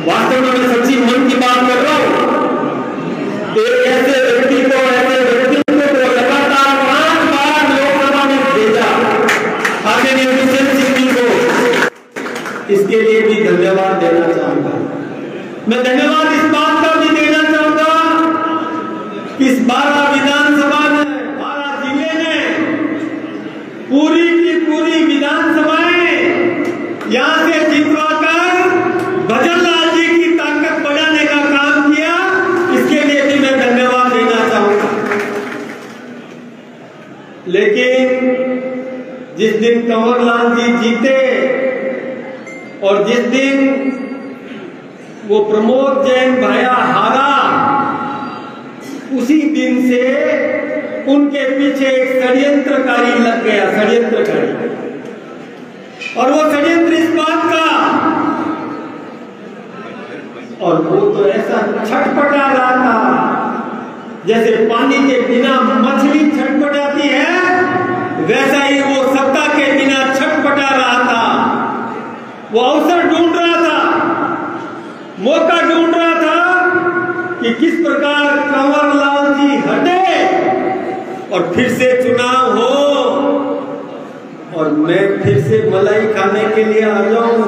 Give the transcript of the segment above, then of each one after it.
वास्तव में मैं सच्ची मन की बात कर रहा हूं। एक ऐसे व्यक्ति को लगातार 5 बार लोकसभा में भेजा को, इसके लिए भी धन्यवाद देना चाहूंगा। मैं धन्यवाद इस बात का भी देना चाहूंगा कि इस 12 विधानसभा में 12 जिले में पूरी की पूरी विधानसभाएं यहां से जितवाकर भजनलाल जी की ताकत बढ़ाने का काम किया, इसके लिए भी मैं धन्यवाद देना चाहूंगा। लेकिन जिस दिन कंवरलाल जी जीते और जिस दिन वो प्रमोद जैन भाया हारा, उसी दिन से उनके पीछे एक षड्यंत्रकारी लग गया, षड्यंत्रकारी। और वो षड्यंत्र इस बात का, और वो तो ऐसा छटपटा रहा था जैसे पानी के बिना मछली छटपटाती है, वैसा ही वो सत्ता के बिना छटपटा रहा था। वो अवसर ढूंढ रहा था, मौका ढूंढ रहा था कि किस प्रकार कंवरलाल जी हटे और फिर से चुनाव हो और मैं फिर से मलाई खाने के लिए आ जाऊं।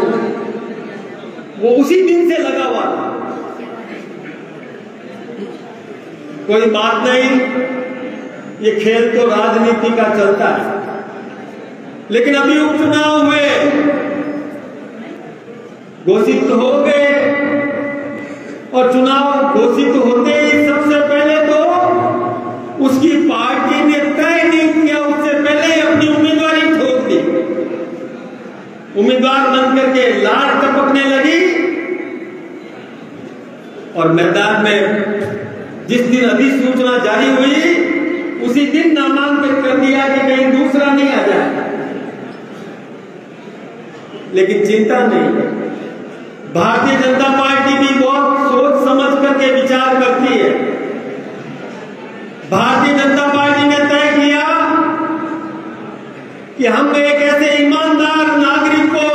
वो उसी दिन से लगा हुआ था। कोई बात नहीं, ये खेल तो राजनीति का चलता है। लेकिन अभी उपचुनाव हुए, घोषित हो गए, और चुनाव घोषित होते ही सबसे पहले तो उसकी पार्टी ने तय नहीं किया, उससे पहले अपनी उम्मीदवारी ठोक दी। उम्मीदवार बनकर के लार टपकने लगी और मैदान में जिस दिन अधिसूचना जारी हुई उसी दिन नामांकन कर दिया कि कहीं दूसरा नहीं आ जाए। लेकिन चिंता नहीं, भारतीय जनता पार्टी भी बहुत सोच समझ करके विचार करती है। भारतीय जनता पार्टी ने तय किया कि हम एक ऐसे ईमानदार नागरिक को,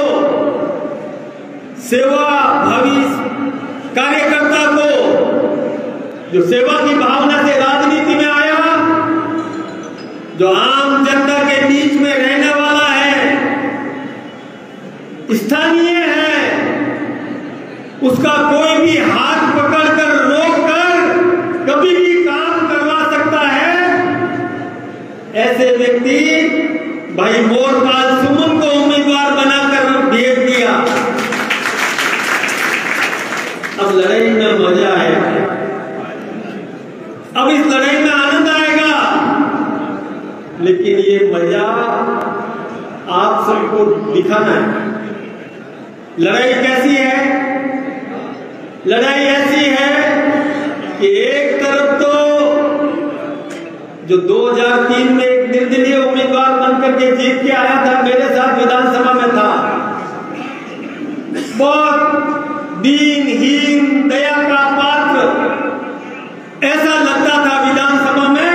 सेवा भावी कार्यकर्ता को, जो सेवा की भावना से राजनीति में आया, जो आम जनता के बीच में रहने वाला है, स्थानीय है, उसका कोई भी हाथ पकड़कर रोककर कभी भी काम करवा सकता है। ऐसे व्यक्ति भाई मोरपाल सुमन को उम्मीदवार बनाकर भेज दिया। अब लड़ाई में मजा आएगा, अब इस लड़ाई में आनंद आएगा। लेकिन ये मजा आप सबको दिखाना है। लड़ाई कैसी है? लड़ाई ऐसी है कि एक तरफ तो जो 2003 में एक निर्दलीय उम्मीदवार बनकर के जीत के आया था, मेरे साथ विधानसभा में था, बहुत दीनहीन, दया का पात्र ऐसा लगता था विधानसभा में।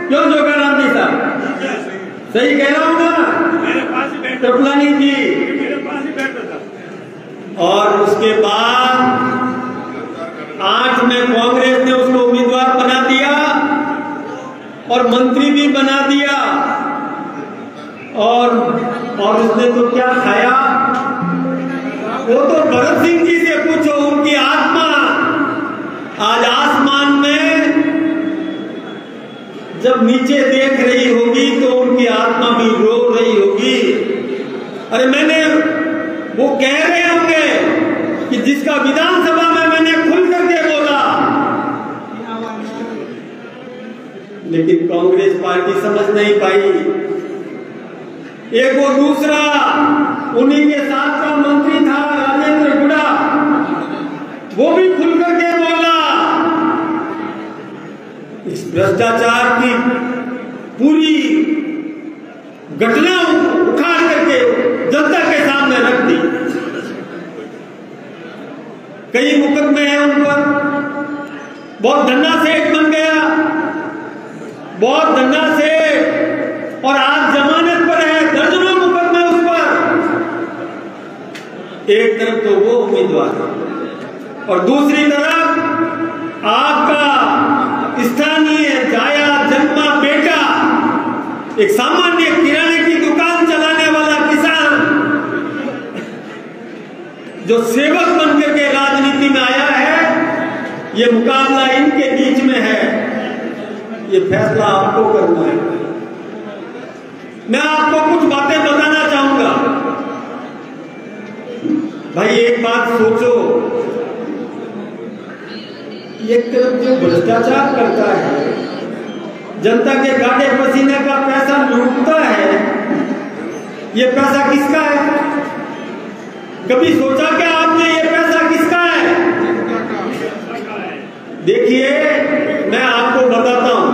क्यों जोगाराम जी साहब, सही कह रहा हूं ना? कृपलानी जी। और उसके बाद 8 में कांग्रेस ने उसको उम्मीदवार बना दिया और मंत्री भी बना दिया। और उसने तो क्या खाया? वो तो भरत सिंह जी से पूछो, उनकी आत्मा आज आसमान में जब नीचे देख रही होगी तो उनकी आत्मा भी रो रही होगी। अरे मैंने, वो कह रहे होंगे कि जिसका विधानसभा में मैंने खुल करके बोला, लेकिन कांग्रेस पार्टी समझ नहीं पाई। एक वो दूसरा उन्हीं के साथ का मंत्री था राजेंद्र गुड़ा, वो भी खुल करके बोला। इस भ्रष्टाचार की पूरी घटना उखाड़ करके जनता के सामने रख दी। कई मुकदमे हैं उन पर, बहुत धन्ना सेठ बन गया, बहुत धन्ना सेठ, और आज जमानत पर है, दर्जनों मुकदमे उस पर। एक तरफ तो वो उम्मीदवार है और दूसरी तरफ आपका स्थानीय जाया जन्मा बेटा, एक सामान्य किराने की दुकान चलाने वाला किसान जो सेवक बनकर के राजनीति में आया है। ये मुकाबला इनके बीच में है, ये फैसला आपको करना है। मैं आपको कुछ बातें बताना चाहूंगा। भाई एक बात सोचो, एक तरफ जो भ्रष्टाचार करता है, जनता के गाड़े पसीने का पैसा लूटता है, ये पैसा किसका है? कभी सोचा क्या आपने ये पैसा किसका है? देखिए मैं आपको बताता हूं,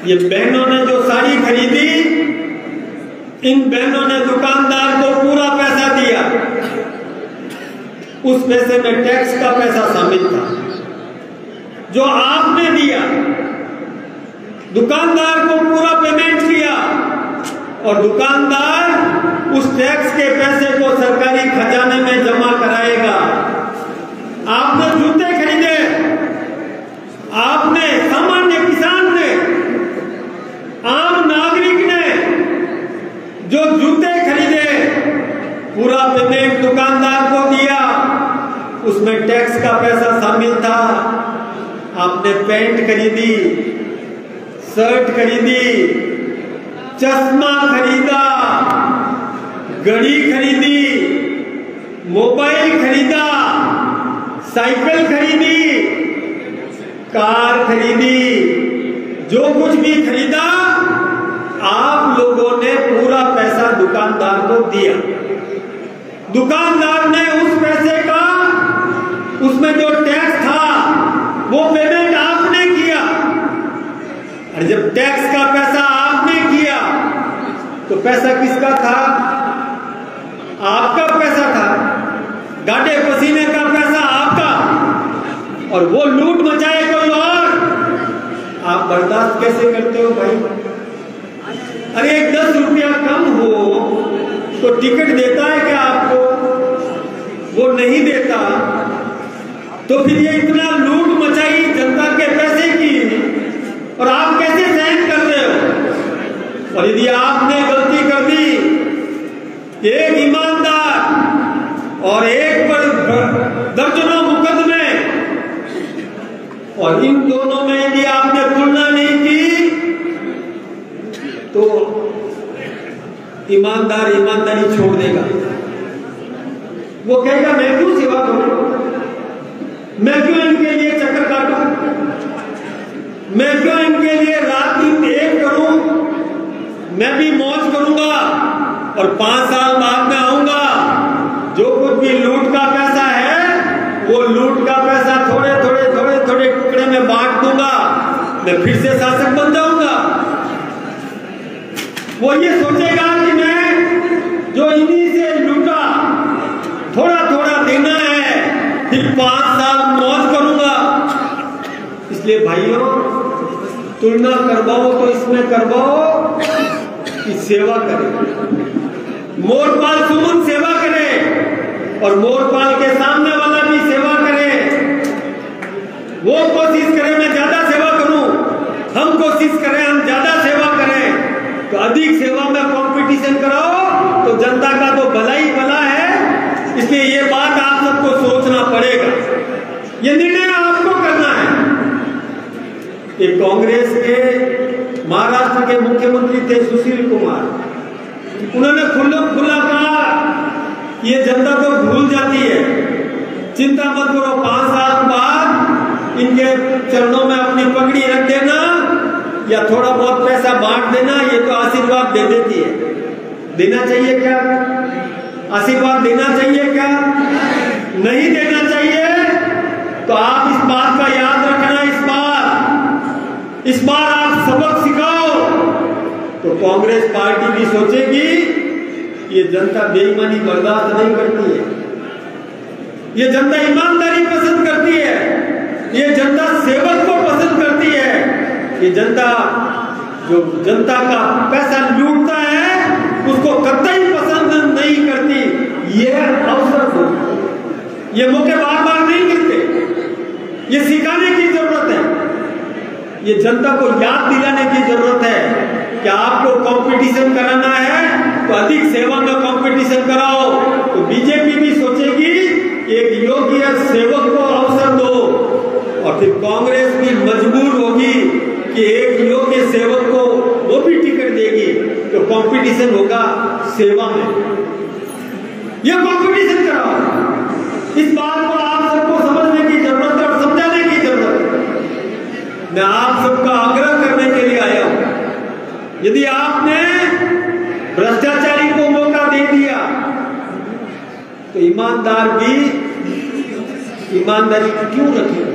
ये बहनों ने जो साड़ी खरीदी, इन बहनों ने दुकानदार को पूरा पैसा दिया। उस पैसे में टैक्स का पैसा शामिल था जो आपने दिया। दुकानदार को पूरा पेमेंट किया और दुकानदार उस टैक्स के पैसे को सरकारी खजाने में जमा कराएगा। आपने जूते खरीदे, आपने सामान्य किसान ने, आम नागरिक ने जो जूते खरीदे, पूरा पेमेंट दुकानदार को दिया, उसमें टैक्स का पैसा शामिल था। आपने पैंट खरीदी, शर्ट खरीदी, चश्मा खरीदा, घड़ी खरीदी, मोबाइल खरीदा, साइकिल खरीदी, कार खरीदी, जो कुछ भी खरीदा आप लोगों ने पूरा पैसा दुकानदार को दिया। दुकानदार ने उस पैसे का, उसमें जो टैक्स था वो पेमेंट आपने किया। और जब टैक्स का पैसा आपने किया तो पैसा किसका था? आपका पैसा था, गाड़े पसीने का पैसा आपका, और वो लूट मचाए कोई और। आप बर्दाश्त कैसे करते हो भाई? अरे एक 10 रुपया कम हो तो टिकट देता है क्या आपको? वो नहीं देता। तो फिर ये इतना लूट मचाई जनता के पैसे की, और आप कैसे सहन कर रहे हो? और यदि आपने गलती कर दी, एक ईमानदार और एक पर दर्जनों मुकदमे, और इन दोनों में यदि आपने तुलना नहीं की तो ईमानदार ईमानदारी छोड़ देगा। वो कहेगा मैं क्यों सेवा करूं, मैं क्यों इनके लिए चक्कर काटूं, मैं क्यों इनके लिए रात दिन एक करूं, मैं भी मौज करूंगा और 5 साल बाद में आऊंगा, जो कुछ भी लूट का पैसा है वो लूट का पैसा थोड़े थोड़े थोड़े थोड़े टुकड़े में बांट दूंगा, मैं फिर से शासक बन जाऊंगा। वो ये सोचेगा कि मैं जो इन्हीं से लूटा थोड़ा थोड़ा देना है, फिर 5 साल मौज करूंगा। इसलिए भाइयों, तुलना करवाओ तो इसमें करवाओ कि सेवा करें। मोरपाल सुमन सेवा करे और मोरपाल के सामने वाला भी सेवा करे। वो कोशिश करे मैं ज्यादा सेवा करूं, हम कोशिश करें हम ज्यादा सेवा करें। तो अधिक सेवा में कंपटीशन कराओ तो जनता का तो भला ही भला है। इसलिए ये बात आप सबको सोचना पड़ेगा, ये निर्णय आपको करना है। एक कांग्रेस के महाराष्ट्र के मुख्यमंत्री थे सुशील कुमार, उन्होंने खुला कहा ये जनता तो भूल जाती है, चिंता मत करो, 5 साल बाद इनके चरणों में अपनी पगड़ी रख देना या थोड़ा बहुत पैसा बांट देना, ये तो आशीर्वाद दे देती है। देना चाहिए क्या? आशीर्वाद देना चाहिए क्या? नहीं देना चाहिए। तो आप इस बात का याद रखना, इस बार आप सबक सिखाओ तो कांग्रेस पार्टी भी सोचेगी ये जनता बेईमानी बर्दाश्त नहीं करती है, ये जनता ईमानदारी पसंद करती है, ये जनता सेवक को पसंद करती है, ये जनता जो जनता का पैसा लूटता है उसको कतई पसंद नहीं करती। ये अवसर को, ये मौके बार बार नहीं मिलते। ये सिखाने की जरूरत है, ये जनता को याद दिलाने की जरूरत है कि आपको कंपटीशन कराना है तो अधिक सेवा का कंपटीशन कराओ। तो बीजेपी भी सोचेगी कि एक योग्य सेवक को अवसर दो, और फिर कांग्रेस भी मजबूर होगी कि एक योग्य सेवक को वो भी टिकट देगी। तो कंपटीशन होगा सेवा में, ये कंपटीशन कराओ। इस बात को आप सबको समझने की जरूरत है और समझाने की जरूरत है। मैं आप सबका आग्रह करने के लिए आया हूं, यदि आपने भ्रष्टाचारी को मौका दे दिया तो ईमानदार भी ईमानदारी क्यों रखेगा?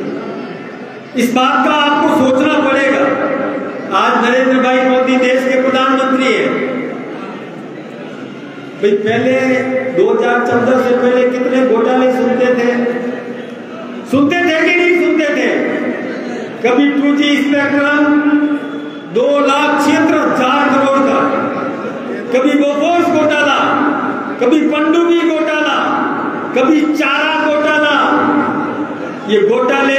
इस बात का आपको सोचना पड़ेगा। आज नरेंद्र भाई मोदी देश के प्रधानमंत्री हैं। भाई पहले 2014 से पहले कितने घोटाले सुनते थे कि नहीं सुनते थे? कभी 2G स्पेक्ट्रम 2,76,000 करोड़ का, कभी बोफोर्स घोटाला, कभी पनडुब्बी घोटाला, कभी चारा घोटाला। ये घोटाले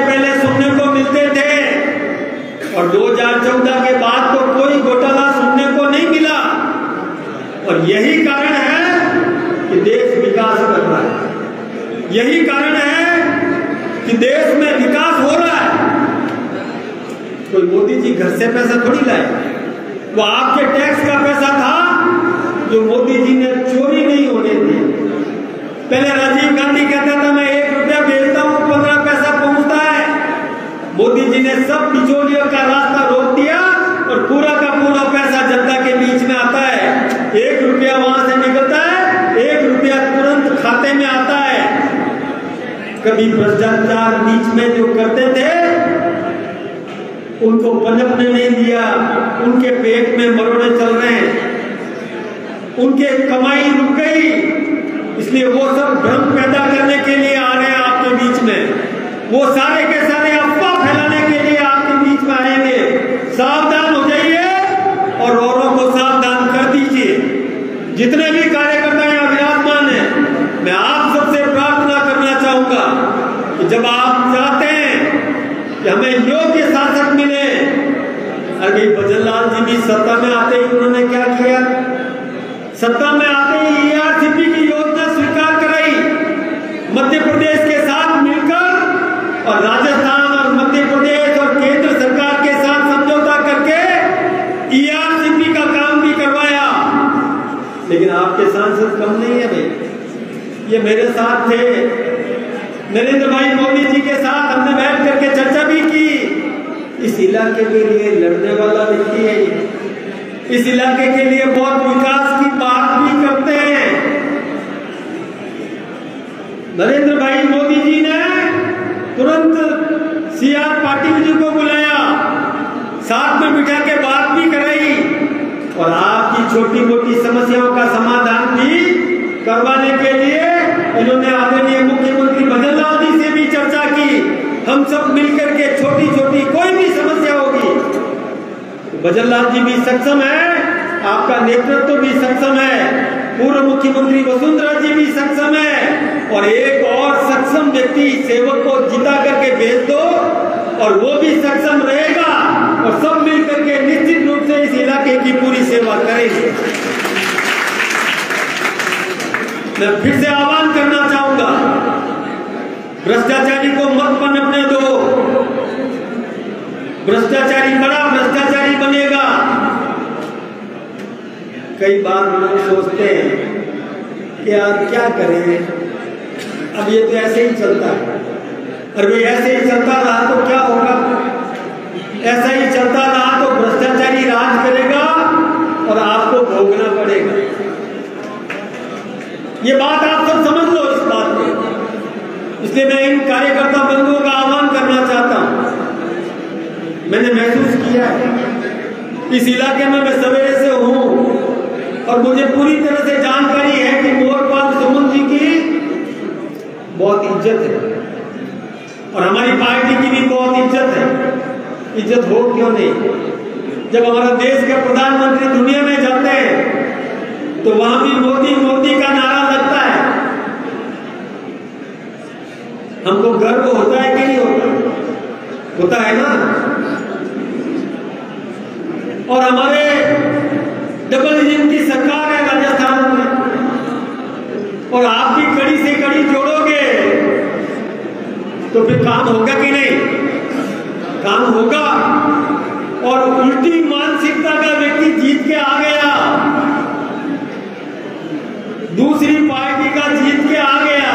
पहले सुनने को मिलते थे, और 2014 के बाद तो कोई घोटाला सुनने को नहीं मिला। और यही कारण है कि देश विकास कर रहा है, यही कारण है कि देश में विकास हो रहा है। कोई मोदी जी घर से पैसा थोड़ी लाए, वो आपके टैक्स का पैसा था जो मोदी जी ने चोरी नहीं होने दी। पहले राजीव गांधी कहता था मैं 1 रुपया भेजता हूं 15 पैसा पहुंचता है। मोदी जी ने सब बिचौलियों का रास्ता रोक दिया और पूरा का पूरा पैसा जनता के बीच में आता है। 1 रुपया वहां से निकलता है, 1 रुपया तुरंत खाते में आता है। कभी भ्रष्टाचार बीच में जो करते थे उनको पनपने नहीं दिया, उनके पेट में मरोड़े चल रहे हैं, उनके कमाई रुक गई। इसलिए वो सब भ्रम पैदा करने के लिए आ रहे हैं आपके बीच में। वो सारे के सारे अफवाह फैलाने के लिए आपके बीच में आएंगे। सावधान हो जाइए और औरों को सावधान कर दीजिए। जितने भी कार्यकर्ता यहाँ विराजमान हैं, मैं आप सबसे प्रार्थना करना चाहूंगा कि जब आप चाहते हैं कि हमें योग्य शासक मिले, अरे भजनलाल जी भी सत्ता में आते ही उन्होंने क्या किया? सत्ता में आते ही ERCP की योजना स्वीकार कराई, मध्य प्रदेश के साथ मिलकर, और राजस्थान और मध्य प्रदेश और केंद्र सरकार के साथ समझौता करके ERCP का काम भी करवाया। लेकिन आपके सांसद कम नहीं है भाई, ये मेरे साथ थे, नरेंद्र भाई मोदी जी के साथ हमने बैठ करके चर्चा भी की। इस इलाके के लिए लड़ने वाला व्यक्ति है, इस इलाके के लिए बहुत विकास की बात भी करते हैं। नरेंद्र भाई मोदी जी ने तुरंत CR पाटिल जी को बुलाया, साथ में बिठा के बात भी कराई, और आपकी छोटी मोटी समस्याओं का समाधान भी करवाने के लिए इन्होंने आदरणीय मुख्यमंत्री भजनलाल जी से भी चर्चा की। हम सब मिलकर के छोटी छोटी कोई भी समस्या होगी, भजनलाल जी भी सक्षम है, आपका नेतृत्व भी सक्षम है, पूर्व मुख्यमंत्री वसुंधरा जी भी सक्षम है, और एक और सक्षम व्यक्ति सेवक को जिता करके भेज दो और वो भी सक्षम रहेगा, और सब मिलकर के निश्चित रूप से इस इलाके की पूरी सेवा करेंगे। मैं फिर से आह्वान करना चाहूंगा, भ्रष्टाचारी को मत पनपने दो। भ्रष्टाचारी बड़ा भ्रष्टाचारी बनेगा। कई बार लोग सोचते हैं कि यार क्या करें, अब ये तो ऐसे ही चलता है, और वे ऐसे ही चलता रहा तो क्या होगा? ऐसा ही चलता रहा तो भ्रष्टाचारी राज करेगा और आपको भोगना पड़ेगा। ये बात आप सब समझ लो इस बात को। इसलिए मैं इन कार्यकर्ता बंधुओं का आह्वान करना चाहता हूं। मैंने महसूस किया है इस इलाके में, मैं सवेरे से हूं और मुझे पूरी तरह से जानकारी है कि मोरपाल सुमन जी की बहुत इज्जत है और हमारी पार्टी की भी बहुत इज्जत है। इज्जत हो क्यों नहीं? जब हमारा देश के प्रधानमंत्री दुनिया में जाते हैं, तो वहां भी मोदी मोदी का नारा लगता है। हमको गर्व होता है कि नहीं होता? होता है ना। और हमारे डबल इंजन की सरकार है राजस्थान में, और आप भी कड़ी से कड़ी जोड़ोगे तो फिर काम होगा कि नहीं? काम होगा। और उल्टी मानसिकता का व्यक्ति जीत के आ गया, दूसरी पार्टी का जीत के आ गया,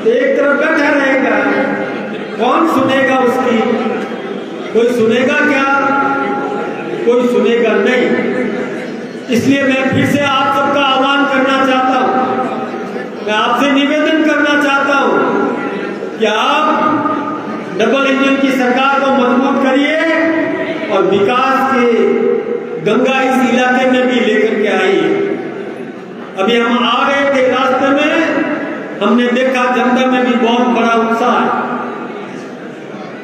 एक तरफ बैठा रहेगा, कौन सुनेगा उसकी? कोई सुनेगा क्या? कोई सुनेगा नहीं। इसलिए मैं फिर से आप सबका आह्वान करना चाहता हूं, मैं आपसे निवेदन करना चाहता हूं कि आप डबल इंजन की सरकार को मजबूत करिए और विकास के गंगा इस इलाके में भी लेकर के आइए। अभी हम आ रहे थे, रास्ते में हमने देखा जनता में भी बहुत बड़ा उत्साह है,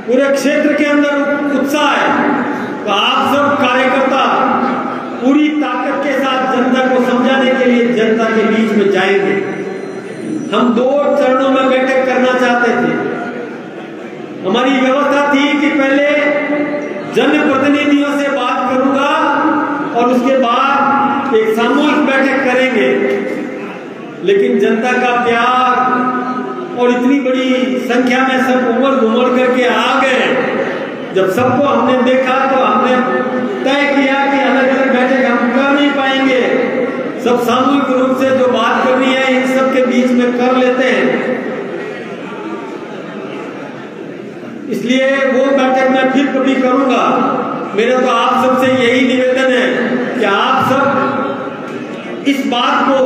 पूरे क्षेत्र के अंदर उत्साह है। तो आप सब कार्यकर्ता पूरी ताकत के साथ जनता को समझाने के लिए जनता के बीच में जाएंगे। हम 2 चरणों में बैठक करना चाहते थे। हमारी व्यवस्था थी कि पहले जनप्रतिनिधियों से बात करूंगा और उसके बाद एक सामूहिक बैठक करेंगे, लेकिन जनता का प्यार और इतनी बड़ी संख्या में सब उमड़ घुमड़ करके आ गए। जब सबको हमने देखा तो हमने तय किया कि अलग अलग बैठक हम कर नहीं पाएंगे, सब सामूहिक रूप से जो बात करनी है इन सब के बीच में कर लेते हैं। इसलिए वो बैठक मैं फिर कभी करूंगा। मेरा तो आप सबसे यही निवेदन है कि आप सब इस बात को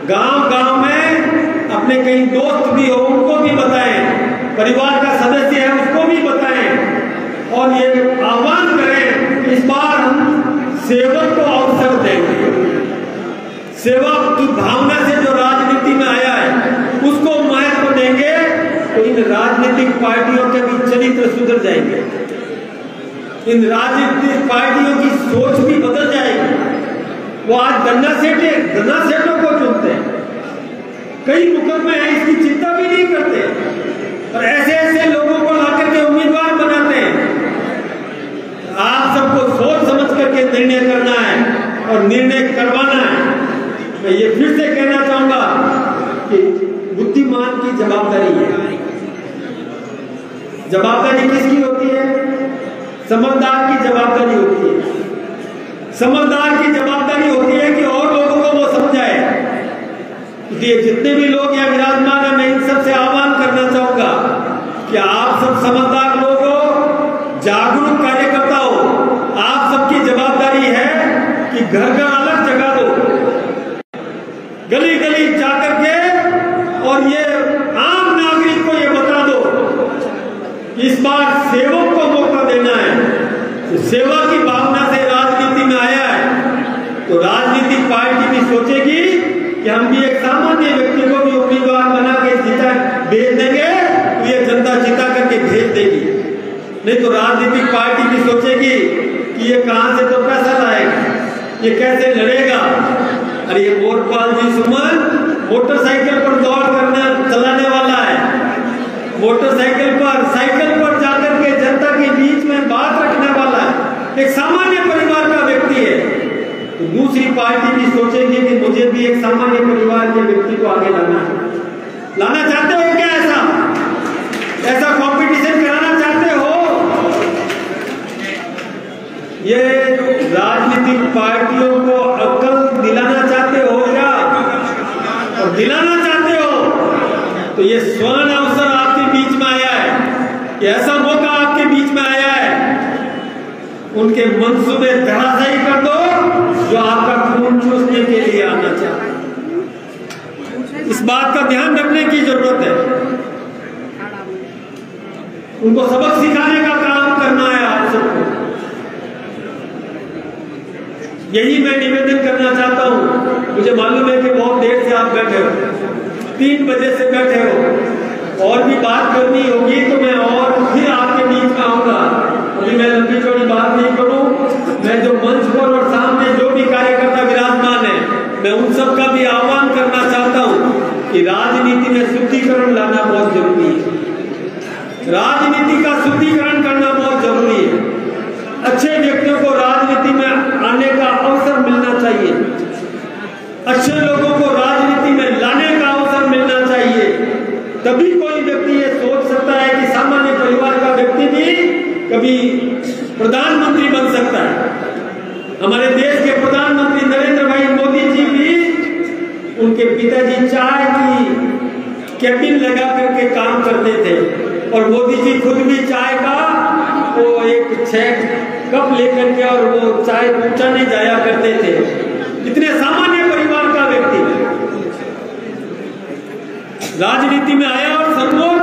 गांव-गांव में अपने कहीं दोस्त भी हो उनको भी बताएं, परिवार का सदस्य है उसको भी बताएं, और ये आह्वान करें कि इस बार हम सेवक को अवसर देंगे। सेवा भावना से जो राजनीति में आया है उसको महत्व देंगे, तो इन राजनीतिक पार्टियों के भी चरित्र सुधर जाएंगे, इन राजनीतिक पार्टियों की सोच भी बदल जाएगी। वो आज गन्ना सेठों को चुनते हैं, कई मुकदमे हैं इसकी चिंता भी नहीं करते, और ऐसे ऐसे लोगों को लाकर के उम्मीदवार बनाते हैं। आप सबको सोच समझ करके निर्णय करना है और निर्णय करवाना है। मैं ये फिर से कहना चाहूंगा कि बुद्धिमान की जवाबदारी है। जवाबदारी किसकी होती है? समझदार की जवाबदारी होती है। समझदार की जवाबदारी होती है कि और लोगों को वो समझाए। इसलिए जितने भी लोग यहाँ विराजमान है, मैं इन सबसे आह्वान करना चाहूंगा कि आप सब समझदार लोग हो, जागरूक कार्यकर्ता हो। आप सबकी जवाबदारी है कि घर घर अलग जगह दो, गली गली जाकर के, और ये आम नागरिक को ये बता दो कि इस बार सेवक को मौका देना है। तो सेवा की भावना से राजनीति में आया है, तो राजनीतिक पार्टी भी सोचेगी कि हम भी एक सामान्य व्यक्ति को भी उम्मीदवार बना के जिता भेज देंगे, तो ये जनता जिता करके भेज देगी। नहीं तो राजनीतिक पार्टी भी सोचेगी कि ये कहां से तो पैसा लाएगा, ये कैसे लड़ेगा। अरे ये मोरपाल जी सुमन मोटरसाइकिल पर दौड़ करने चलाने वाला है, मोटरसाइकिल पर साइकिल पर जाकर के जनता के बीच में बात रखने वाला है, एक सामान्य परिवार का व्यक्ति है। तो दूसरी पार्टी भी सोचेगी कि मुझे भी एक सामान्य परिवार के व्यक्ति को आगे लाना है। लाना चाहते हो क्या? ऐसा कंपटीशन कराना चाहते हो? ये राजनीतिक पार्टियों को अक्ल दिलाना चाहते हो क्या? और दिलाना चाहते हो तो ये स्वर्ण अवसर आपके बीच में आया है, ये ऐसा मौका आपके बीच में आया है। उनके मंसूबे धराशायी कर दो जो आपका खून चूसने के लिए आना चाहते हैं। इस बात का ध्यान रखने की जरूरत है। उनको सबक सिखाने का काम करना है आप सबको। यही मैं निवेदन करना चाहता हूं। मुझे मालूम है कि बहुत देर से आप बैठे हो, 3 बजे से बैठे हो, और भी बात करनी होगी तो मैं और फिर आपके बीच में आऊंगा। अभी मैं लंबी चौड़ी बात नहीं करूं। मैं जो मंच पर और सामने जो भी कार्यकर्ता विराजमान मैं उन सब का भी आह्वान करना चाहता हूं कि राजनीति में शुद्धिकरण लाना बहुत जरूरी है। राजनीति का शुद्धिकरण करना बहुत जरूरी है। अच्छे व्यक्तियों को राजनीति में आने का अवसर मिलना चाहिए। अच्छे लोगों को राजनीति में लाने का अवसर मिलना चाहिए। तभी कोई व्यक्ति ये सोच सकता है कि सामान्य परिवार का व्यक्ति भी कभी प्रधानमंत्री बन सकता है। हमारे देश के प्रधानमंत्री नरेंद्र भाई मोदी जी भी, उनके पिताजी चाय की कैबिन लगा करके काम करते थे और मोदी जी खुद भी चाय का वो एक 6 कप लेकर के और वो चाय पहुंचाने जाया करते थे। इतने सामान्य परिवार का व्यक्ति राजनीति में आया और सर्वोच्च